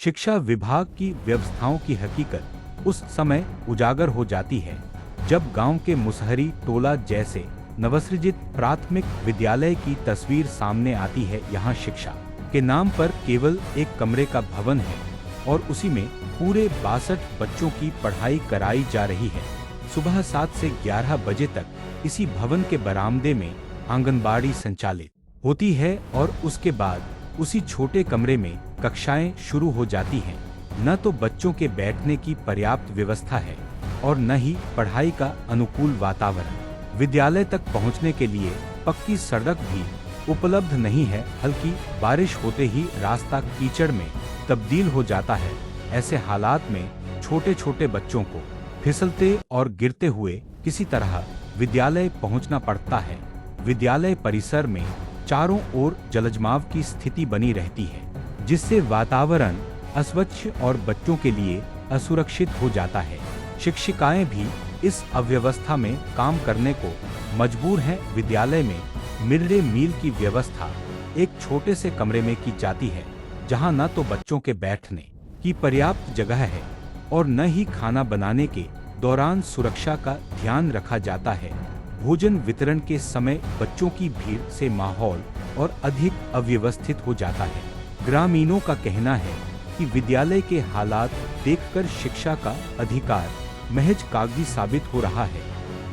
शिक्षा विभाग की व्यवस्थाओं की हकीकत उस समय उजागर हो जाती है जब गांव के मुसहरी टोला जैसे नवसृजित प्राथमिक विद्यालय की तस्वीर सामने आती है। यहाँ शिक्षा के नाम पर केवल एक कमरे का भवन है और उसी में पूरे 62 बच्चों की पढ़ाई कराई जा रही है। सुबह 7 से 11 बजे तक इसी भवन के बरामदे में आंगनबाड़ी संचालित होती है और उसके बाद उसी छोटे कमरे में कक्षाएं शुरू हो जाती हैं। न तो बच्चों के बैठने की पर्याप्त व्यवस्था है और न ही पढ़ाई का अनुकूल वातावरण। विद्यालय तक पहुंचने के लिए पक्की सड़क भी उपलब्ध नहीं है। हल्की बारिश होते ही रास्ता कीचड़ में तब्दील हो जाता है। ऐसे हालात में छोटे छोटे बच्चों को फिसलते और गिरते हुए किसी तरह विद्यालय पहुंचना पड़ता है। विद्यालय परिसर में चारों ओर जलजमाव की स्थिति बनी रहती है, जिससे वातावरण अस्वच्छ और बच्चों के लिए असुरक्षित हो जाता है। शिक्षिकाएं भी इस अव्यवस्था में काम करने को मजबूर हैं। विद्यालय में मिड डे मील की व्यवस्था एक छोटे से कमरे में की जाती है, जहां न तो बच्चों के बैठने की पर्याप्त जगह है और न ही खाना बनाने के दौरान सुरक्षा का ध्यान रखा जाता है। भोजन वितरण के समय बच्चों की भीड़ से माहौल और अधिक अव्यवस्थित हो जाता है। ग्रामीणों का कहना है कि विद्यालय के हालात देखकर शिक्षा का अधिकार महज कागजी साबित हो रहा है।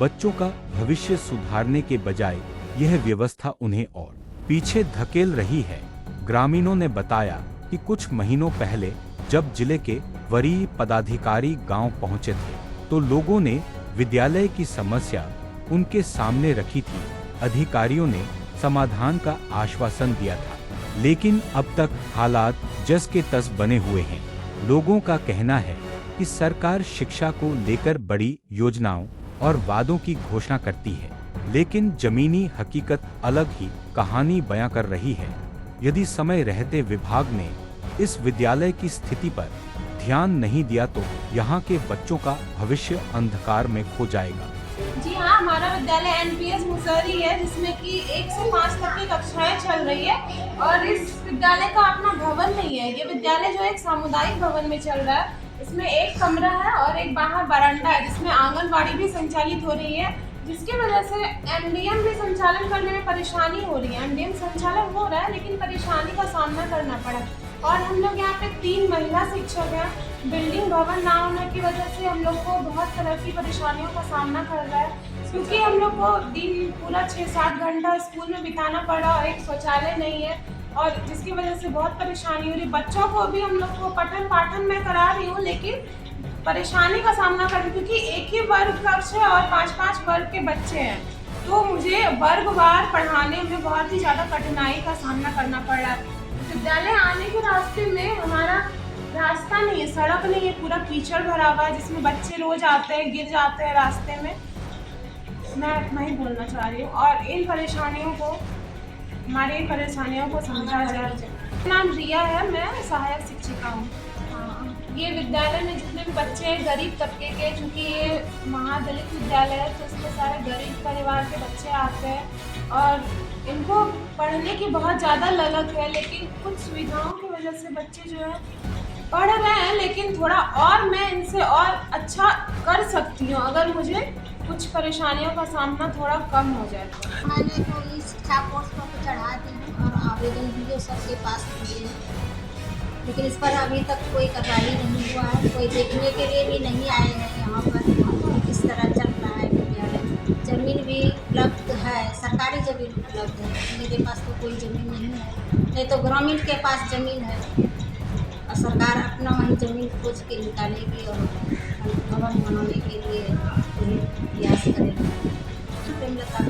बच्चों का भविष्य सुधारने के बजाय यह व्यवस्था उन्हें और पीछे धकेल रही है। ग्रामीणों ने बताया कि कुछ महीनों पहले जब जिले के वरीय पदाधिकारी गांव पहुंचे थे तो लोगों ने विद्यालय की समस्या उनके सामने रखी थी। अधिकारियों ने समाधान का आश्वासन दिया था, लेकिन अब तक हालात जस के तस बने हुए हैं। लोगों का कहना है कि सरकार शिक्षा को लेकर बड़ी योजनाओं और वादों की घोषणा करती है, लेकिन जमीनी हकीकत अलग ही कहानी बयां कर रही है। यदि समय रहते विभाग ने इस विद्यालय की स्थिति पर ध्यान नहीं दिया तो यहाँ के बच्चों का भविष्य अंधकार में खो जाएगा। जी हाँ, हमारा विद्यालय एनपीएस मुसहरी है, जिसमें कि 1 से 5 तक की कक्षाएं चल रही है और इस विद्यालय का अपना भवन नहीं है। ये विद्यालय जो एक सामुदायिक भवन में चल रहा है, इसमें एक कमरा है और एक बाहर बरामदा है, जिसमें आंगनबाड़ी भी संचालित हो रही है, जिसकी वजह से एमडीएम भी संचालन करने में परेशानी हो रही है। एमडीएम संचालन हो रहा है लेकिन परेशानी का सामना करना पड़ा और हम लोग यहाँ पे 3 महिला शिक्षक हैं। बिल्डिंग भवन ना होने की वजह से हम लोग को बहुत तरह की परेशानियों का सामना कर रहा है, क्योंकि हम लोग को दिन पूरा 6-7 घंटा स्कूल में बिताना पड़ा और एक शौचालय नहीं है और जिसकी वजह से बहुत परेशानी हो रही। बच्चों को भी हम लोग को पठन पाठन में करा रही हूँ, लेकिन परेशानी का सामना कर रही, क्योंकि एक ही वर्ग कक्ष है और 5-5 वर्ग के बच्चे हैं, तो मुझे वर्गवार पढ़ाने में बहुत ही ज़्यादा कठिनाई का सामना करना पड़ रहा है। विद्यालय आने के रास्ते में हमारा रास्ता नहीं है, सड़क नहीं है, पूरा कीचड़ भरा हुआ है, जिसमें बच्चे रोज आते हैं, गिर जाते हैं रास्ते में। मैं इतना ही बोलना चाह रही हूँ और इन परेशानियों को हमारी परेशानियों को समझा जाए। मेरा नाम रिया है, मैं सहायक शिक्षिका हूँ। ये विद्यालय में जितने भी बच्चे हैं गरीब तबके के, चूँकि ये महादलित विद्यालय है तो इसमें सारे गरीब परिवार के बच्चे आते हैं और इनको पढ़ने की बहुत ज़्यादा ललक है, लेकिन कुछ सुविधाओं की वजह से बच्चे जो है पढ़ रहे हैं, लेकिन थोड़ा और मैं इनसे और अच्छा कर सकती हूँ अगर मुझे कुछ परेशानियों का सामना थोड़ा कम हो जाए तो। मैंने तो इस शिक्षा कोर्स पर चढ़ा दी हूँ और आवेदन भी सबके पास दिए हैं, लेकिन इस पर अभी तक कोई कार्रवाई नहीं हुआ है। कोई देखने के लिए भी नहीं आए हैं यहाँ पर किस तरह चल रहा है विद्यालय। ज़मीन भी उपलब्ध है, सरकारी ज़मीन उपलब्ध है, मेरे पास तो कोई ज़मीन नहीं है, नहीं तो ग्रामीण के पास ज़मीन है और सरकार अपना वही ज़मीन खोज के निकालेगी और भवन बनाने के लिए प्रयास करेगी। प्रेमलता